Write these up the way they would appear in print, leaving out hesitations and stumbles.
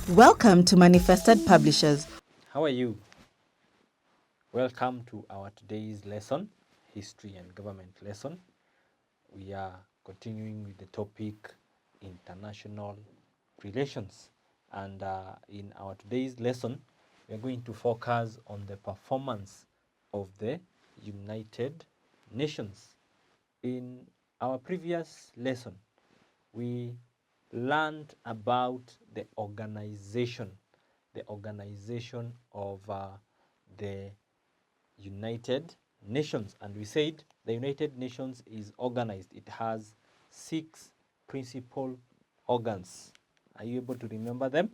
Welcome to Manifested Publishers. How are you? Welcome to our today's lesson, History and Government lesson. We are continuing with the topic International Relations. And in our today's lesson, we are going to focus on the performance of the United Nations. In our previous lesson, we learned about the organization of the United Nations. And we said the United Nations is organized. It has 6 principal organs. Are you able to remember them?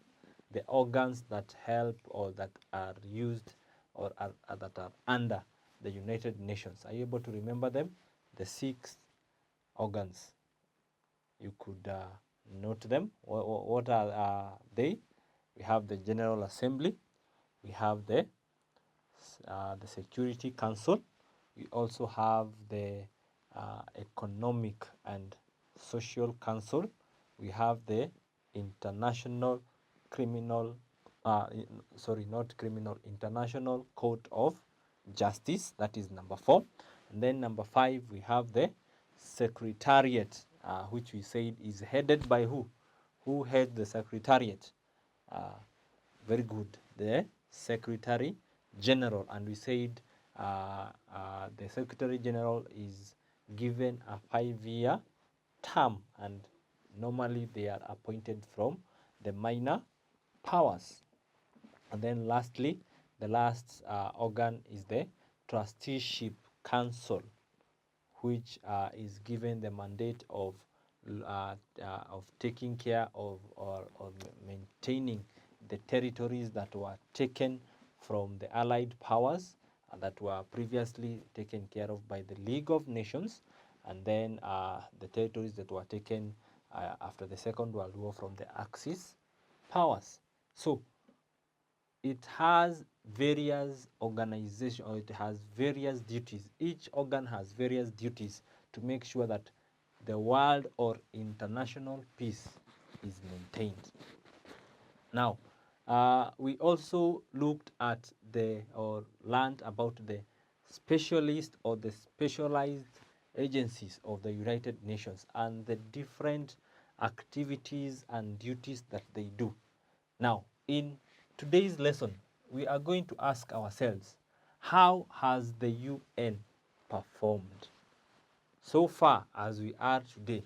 The organs that help or that are used or that are under the United Nations. Are you able to remember them? The 6 organs. You could note them. What are they? We have the General Assembly. We have the Security Council. We also have the Economic and Social Council. We have the International Criminal, International Court of Justice. That is number 4. And then number 5, we have the Secretariat, which we said is headed by who? Who heads the Secretariat? Very good. The Secretary General. And we said the Secretary General is given a 5-year term, and normally they are appointed from the minor powers. And then lastly, the last organ is the Trusteeship Council, which is given the mandate of taking care of or maintaining the territories that were taken from the Allied powers that were previously taken care of by the League of Nations, and then the territories that were taken after the Second World War from the Axis powers. So it has various organizations, or it has various duties. Each organ has various duties to make sure that the world or international peace is maintained. Now, we also looked at or learned about the specialist or the specialized agencies of the United Nations and the different activities and duties that they do. Now, in today's lesson, we are going to ask ourselves, how has the UN performed so far as we are today?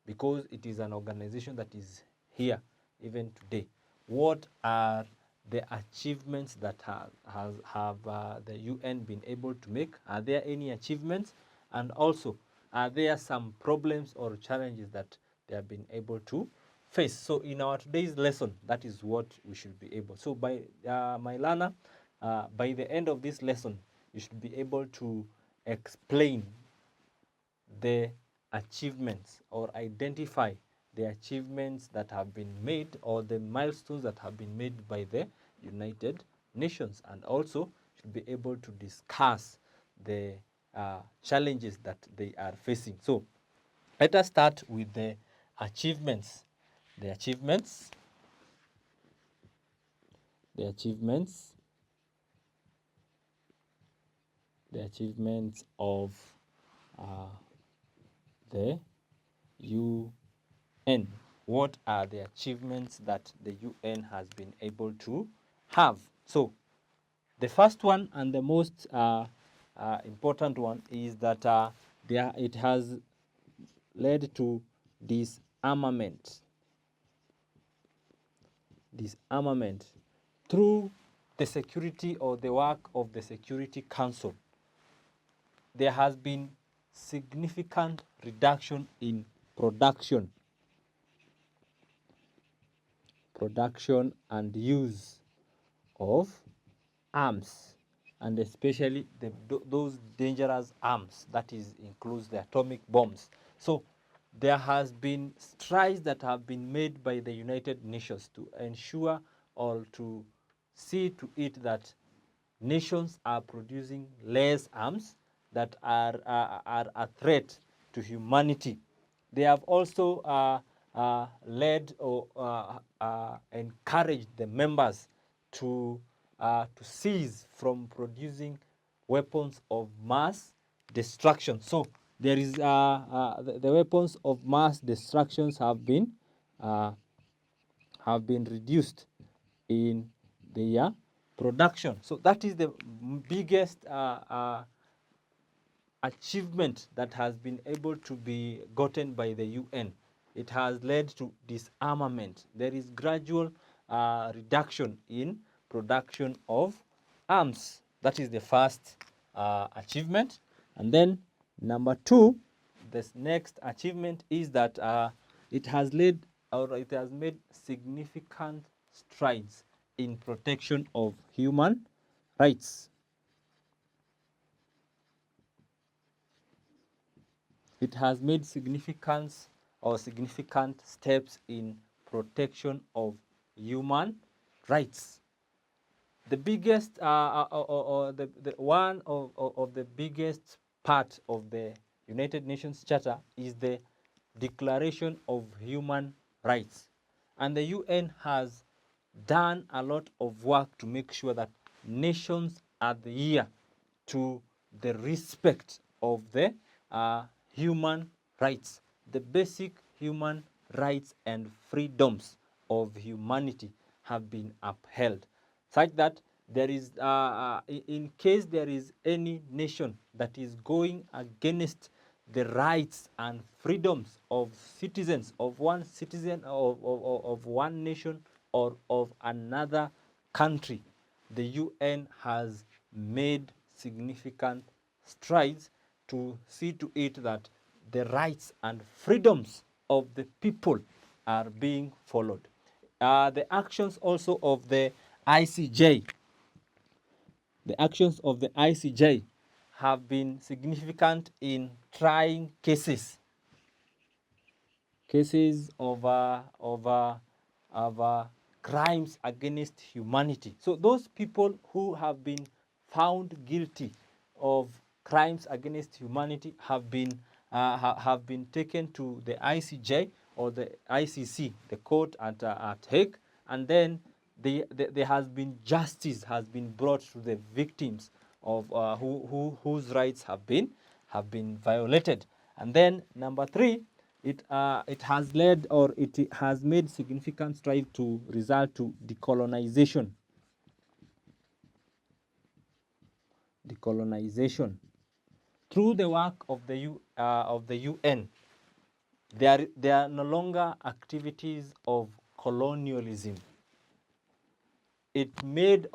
Because it is an organization that is here even today. What are the achievements that have the UN been able to make? Are there any achievements? And also, are there some problems or challenges that they have been able to face? So in our today's lesson, that is what we should be able. So by my learner, by the end of this lesson, you should be able to explain the achievements or identify the achievements that have been made or the milestones that have been made by the United Nations, and also should be able to discuss the challenges that they are facing. So let us start with the achievements. The achievements of the UN. What are the achievements that the UN has been able to have? So the first one and the most important one is that it has led to disarmament through the security or the work of the Security Council. There has been significant reduction in production and use of arms, and especially those dangerous arms, that is includes the atomic bombs. So there has been strides that have been made by the United Nations to ensure or to see to it that nations are producing less arms that are a threat to humanity. They have also led or encouraged the members to cease from producing weapons of mass destruction. So there is the weapons of mass destructions have been reduced in their production. So that is the biggest achievement that has been able to be gotten by the UN. It has led to disarmament. There is gradual reduction in production of arms. That is the first achievement. And then number two, this next achievement is that it has led or it has made significant strides in protection of human rights. It has made significant steps in protection of human rights. The biggest or the one of the biggest part of the United Nations Charter is the Declaration of Human Rights. And the UN has done a lot of work to make sure that nations adhere to the respect of the human rights, the basic human rights and freedoms of humanity have been upheld, such that there is, in case there is any nation that is going against the rights and freedoms of citizens, of one citizen, of one nation or of another country, the UN has made significant strides to see to it that the rights and freedoms of the people are being followed. The actions also of the ICJ, have been significant in trying cases of crimes against humanity. So those people who have been found guilty of crimes against humanity have been taken to the ICJ or the ICC, the court at Hague, and then there has been justice has been brought to the victims of whose rights have been violated. And then number three, it has led or it has made significant strides to result to decolonization. Through the work of the UN, there are no longer activities of colonialism. It made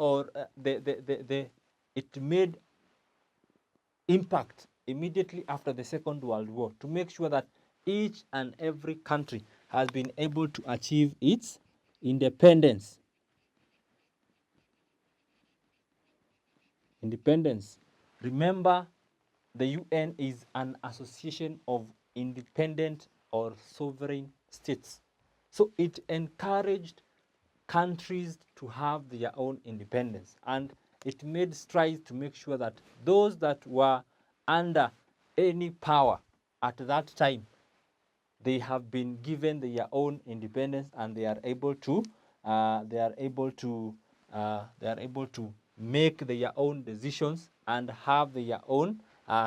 it made impact immediately after the Second World War to make sure that each and every country has been able to achieve its independence. Remember, the UN is an association of independent or sovereign states. So it encouraged countries to have their own independence, and it made strides to make sure that those that were under any power at that time, they have been given their own independence, and they are able to make their own decisions and have their own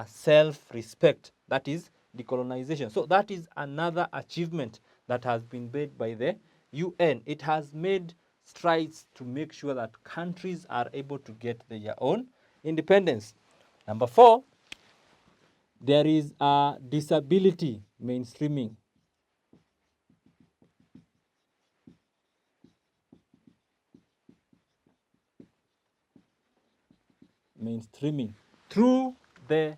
self-respect. That is decolonization. So that is another achievement that has been made by the UN. It has made strides to make sure that countries are able to get their own independence. Number four, there is disability mainstreaming. Through the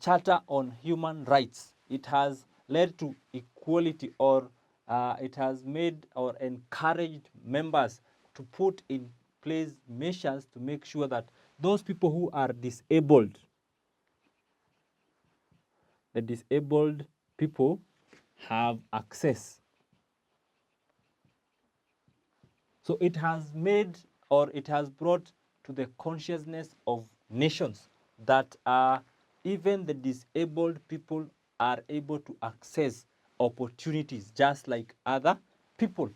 Charter on Human Rights. It has led to equality, or it has made or encouraged members to put in place measures to make sure that those people who are disabled, the disabled people, have access. So it has made or it has brought to the consciousness of nations that even the disabled people are able to access opportunities just like other people.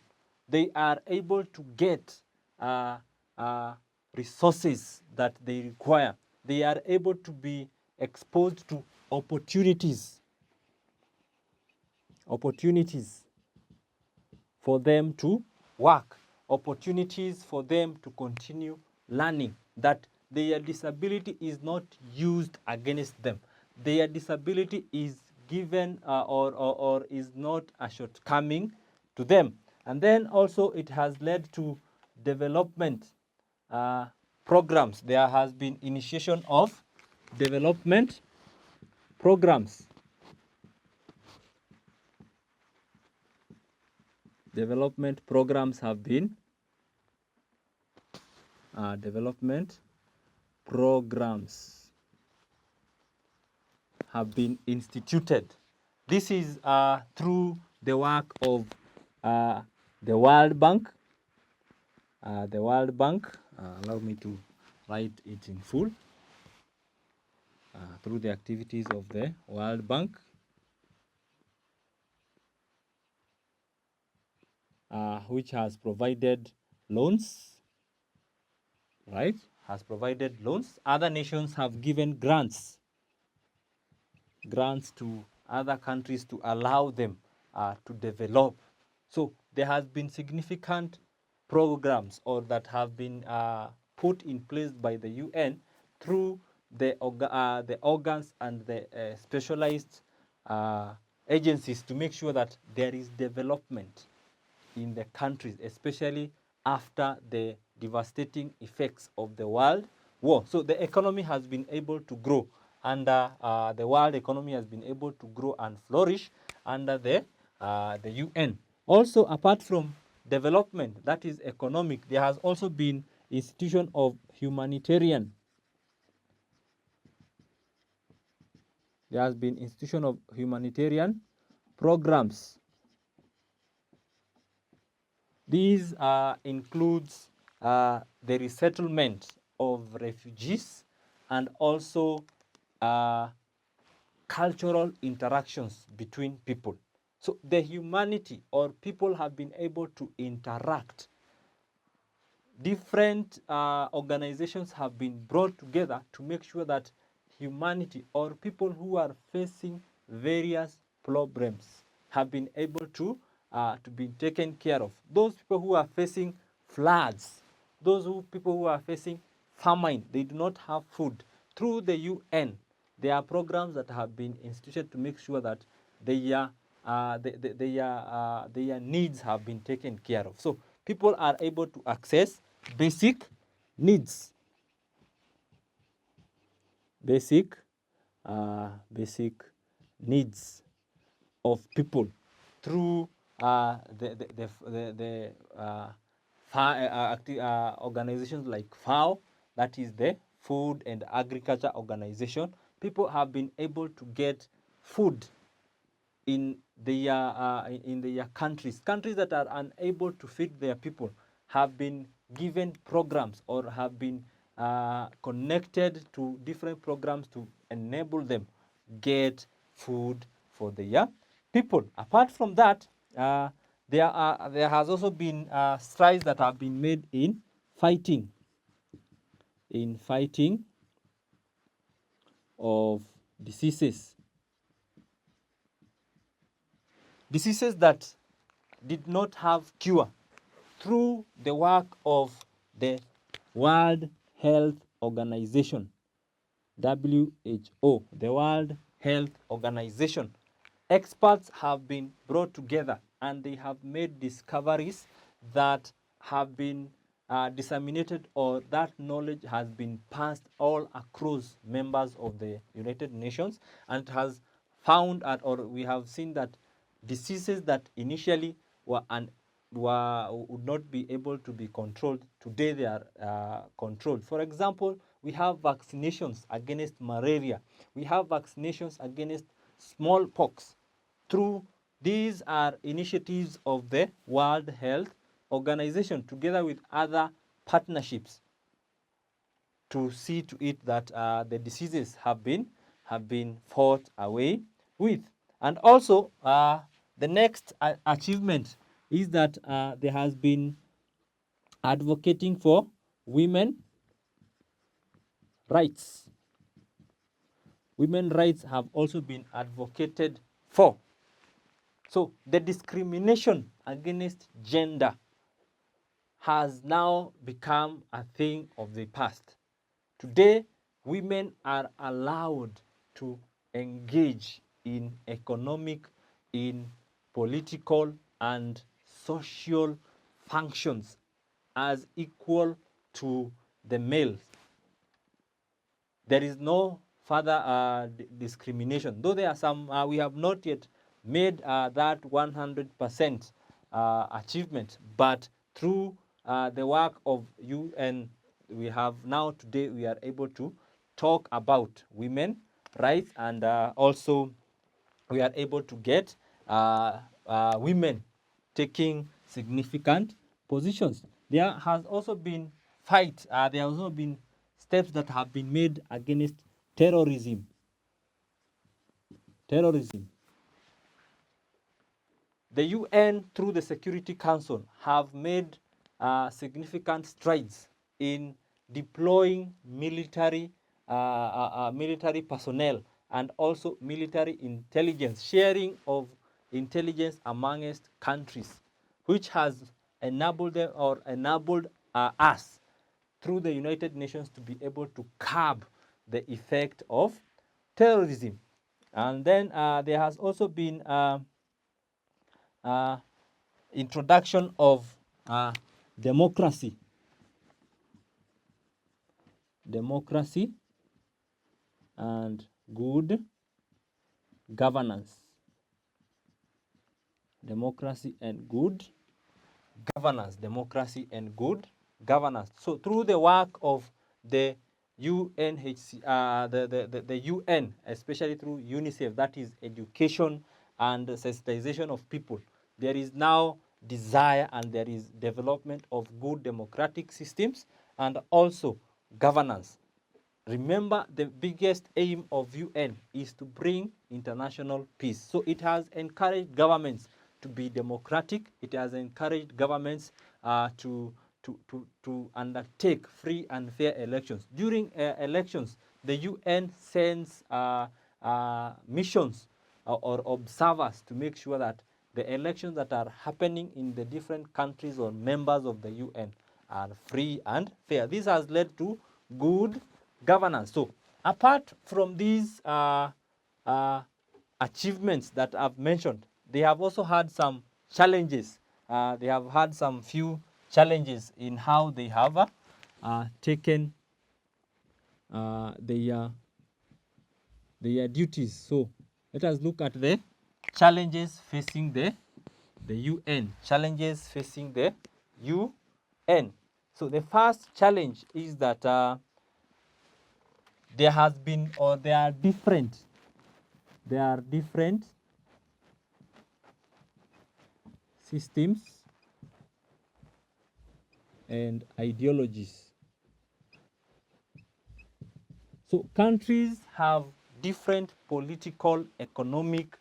They are able to get resources that they require. They are able to be exposed to opportunities for them to work, opportunities for them to continue learning, that their disability is not used against them. Their disability is given or is not a shortcoming to them. And then also it has led to development programs. There has been initiation of development programs. Development programs have been instituted. This is through the work of the World Bank. Allow me to write it in full. Through the activities of the World Bank, which has provided loans, right? Has provided loans. Other nations have given grants to other countries to allow them to develop. So there has been significant programs or that have been put in place by the UN through the organs and the specialized agencies to make sure that there is development in the countries, especially after the devastating effects of the world war. So the economy has been able to grow under the world economy has been able to grow and flourish under the UN. Also, apart from development, that is economic, there has also been institution of humanitarian. There has been institution of humanitarian programs. These includes the resettlement of refugees and also cultural interactions between people. So the humanity or people have been able to interact. Different organizations have been brought together to make sure that humanity or people who are facing various problems have been able to be taken care of. Those people who are facing floods, people who are facing famine, they do not have food. Through the UN, there are programs that have been instituted to make sure that their needs have been taken care of. So people are able to access basic needs. Basic needs of people through organizations like FAO, that is the Food and Agriculture Organization. People have been able to get food in their countries. Countries that are unable to feed their people have been given programs or have been connected to different programs to enable them get food for their people. Apart from that, there has also been strides that have been made in fighting of diseases that did not have cure. Through the work of the World Health Organization, WHO, the World Health Organization, experts have been brought together and they have made discoveries that have been disseminated, or that knowledge has been passed all across members of the United Nations, and it has found or we have seen that diseases that initially would not be able to be controlled, today they are controlled. For example, we have vaccinations against malaria. We have vaccinations against smallpox. Through these are initiatives of the World Health Organization together with other partnerships to see to it that the diseases have been fought away with. And also The next achievement is that there has been advocating for women rights. Women rights have also been advocated for. So the discrimination against gender has now become a thing of the past. Today, women are allowed to engage in economic, in political, and social functions as equal to the males. There is no further discrimination, though there are some, we have not yet made that 100% achievement, but through the work of UN, we have now today, we are able to talk about women rights, and also we are able to get women taking significant positions. There has also been fight, there has also been steps that have been made against terrorism. The UN, through the Security Council, have made significant strides in deploying military personnel and also military intelligence, sharing of intelligence amongst countries, which has enabled them, or enabled us through the United Nations, to be able to curb the effect of terrorism. And then there has also been introduction of democracy and good governance. Democracy and good governance. So through the work of the UNHCR, the UN, especially through UNICEF, that is education and sensitization of people, there is now desire and there is development of good democratic systems and also governance. Remember, the biggest aim of UN is to bring international peace. So it has encouraged governments to be democratic. It has encouraged governments to undertake free and fair elections. During elections, the UN sends missions or observers to make sure that the elections that are happening in the different countries or members of the UN are free and fair. This has led to good governance. So apart from these achievements that I've mentioned, they have also had some challenges. They have had some few challenges in how they have taken their duties. So let us look at the challenges facing the UN. Challenges facing the UN. So the first challenge is that there has been, or there are different systems and ideologies. So countries have different political, economic,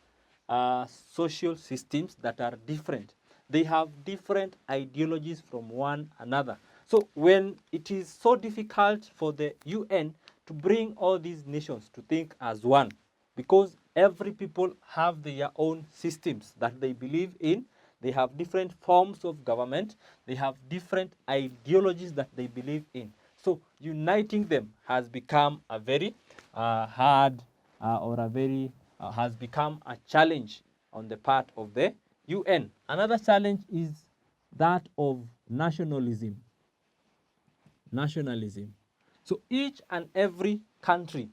social systems that are different. They have different ideologies from one another. So when it is so difficult for the UN to bring all these nations to think as one, because every people have their own systems that they believe in, they have different forms of government, they have different ideologies that they believe in. So uniting them has become a very hard has become a challenge on the part of the UN. Another challenge is that of nationalism. So each and every country,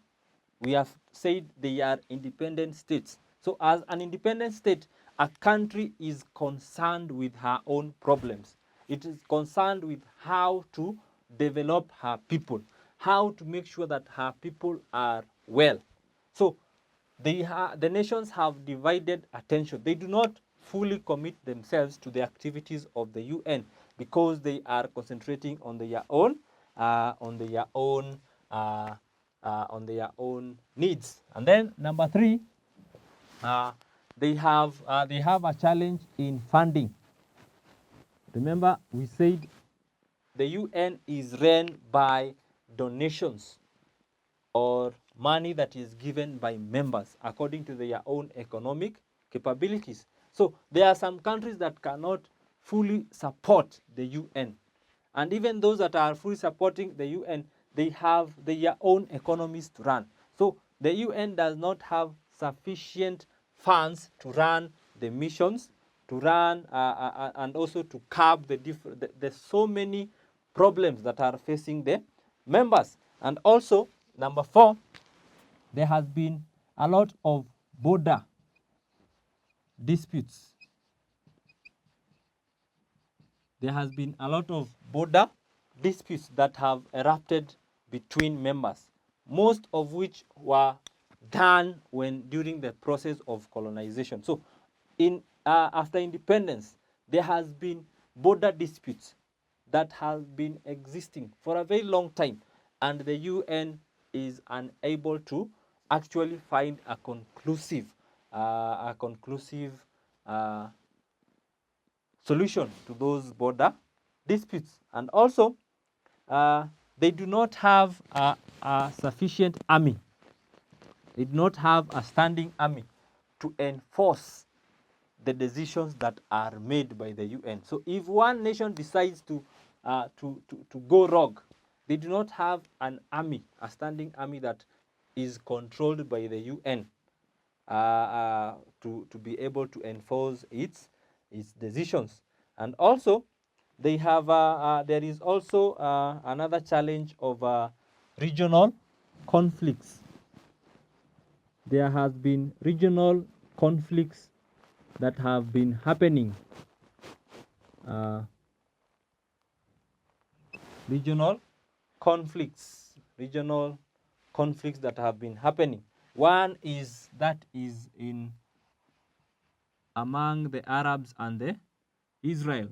we have said they are independent states. So as an independent state, a country is concerned with her own problems. It is concerned with how to develop her people, how to make sure that her people are well. So the nations have divided attention. They do not fully commit themselves to the activities of the UN because they are concentrating on their own needs. And then number three, they have a challenge in funding. Remember, we said the UN is run by donations or money that is given by members according to their own economic capabilities. So there are some countries that cannot fully support the UN. And even those that are fully supporting the UN, they have their own economies to run. So the UN does not have sufficient funds to run the missions, to run and also to curb the so many problems that are facing the members. And also, number 4, there has been a lot of border disputes. There has been a lot of border disputes that have erupted between members, most of which were done during the process of colonization. So after independence, there has been border disputes that have been existing for a very long time, and the UN is unable to actually find a conclusive solution to those border disputes. And also, they do not have a sufficient army. They do not have a standing army to enforce the decisions that are made by the UN. So if one nation decides to go rogue, they do not have an army, a standing army that is controlled by the UN to be able to enforce its decisions. And also, they have there is also another challenge of regional conflicts. There has been regional conflicts that have been happening. Regional conflicts that have been happening. One is that is in among the Arabs and the Israel.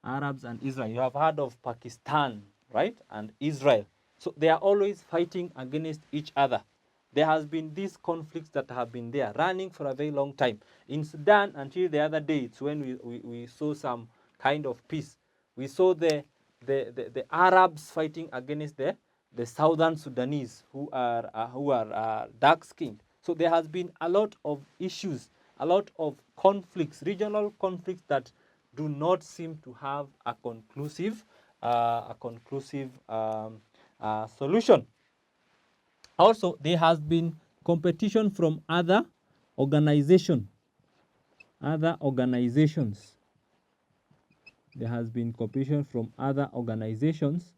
Arabs and Israel. You have heard of Pakistan, right? And Israel. So they are always fighting against each other. There has been these conflicts that have been there, running for a very long time. In Sudan, until the other day, it's when we saw some kind of peace. We saw the Arabs fighting against the Southern Sudanese who are dark-skinned. So there has been a lot of issues, a lot of conflicts, regional conflicts that do not seem to have a conclusive solution. Also, there has been competition from other organizations. There has been competition from other organizations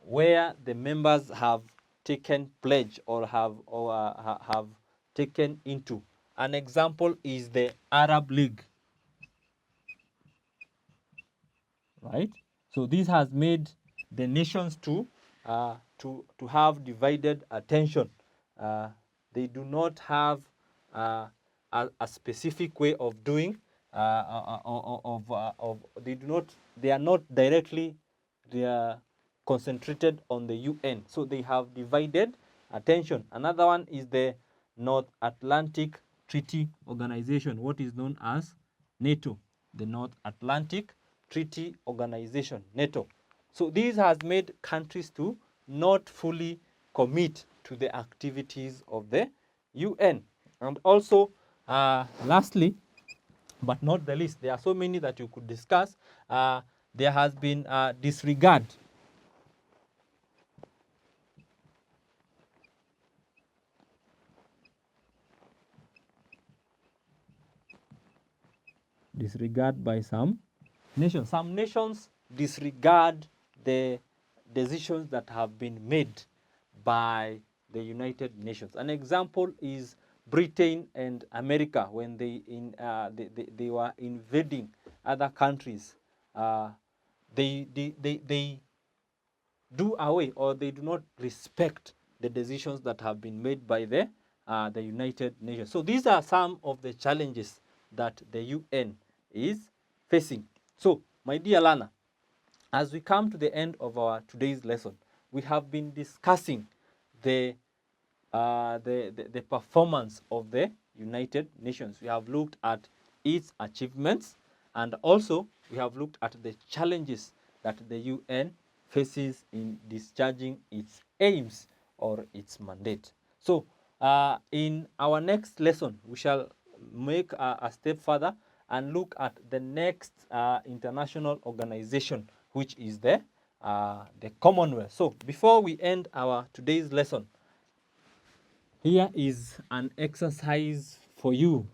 where the members have taken pledge or have taken into. An example is the Arab League. Right? So this has made the nations to have divided attention. They do not have a specific way of doing they are not directly concentrated on the UN. So they have divided attention. Another one is the North Atlantic Treaty Organization, what is known as NATO, the North Atlantic Treaty Organization, NATO. So this has made countries to not fully commit to the activities of the UN. And also, lastly, but not the least, there are so many that you could discuss. There has been disregard by some nations. Some nations disregard the decisions that have been made by the United Nations. An example is Britain and America when they were invading other countries. They do away, or they do not respect the decisions that have been made by the United Nations. So these are some of the challenges that the UN is facing. So, my dear learner, as we come to the end of our today's lesson, we have been discussing the performance of the United Nations. We have looked at its achievements, and also we have looked at the challenges that the UN faces in discharging its aims or its mandate. So in our next lesson, we shall make a step further and look at the next international organization, which is the Commonwealth. So before we end our today's lesson, here is an exercise for you.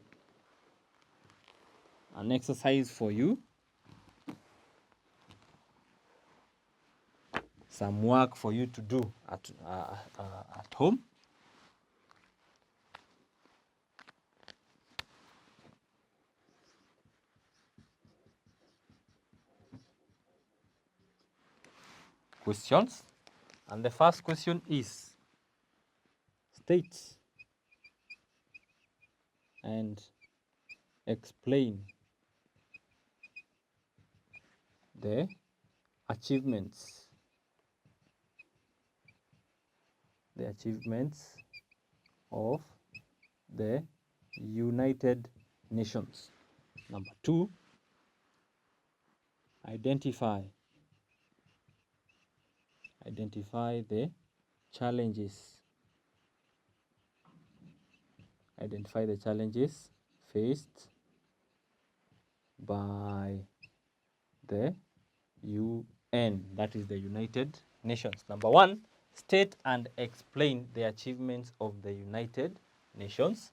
An exercise for you. Some work for you to do at home. Questions. And the first question is, state and explain the achievements of the United Nations. Number 2, identify the challenges. Identify the challenges faced by the UN, that is the United Nations. Number 1, state and explain the achievements of the United Nations.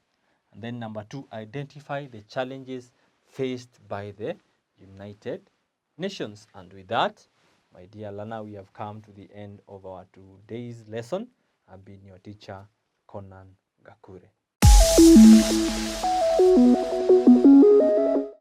And then number 2, identify the challenges faced by the United Nations. And with that, my dear learner, we have come to the end of our today's lesson. I've been your teacher, Conan Gakure.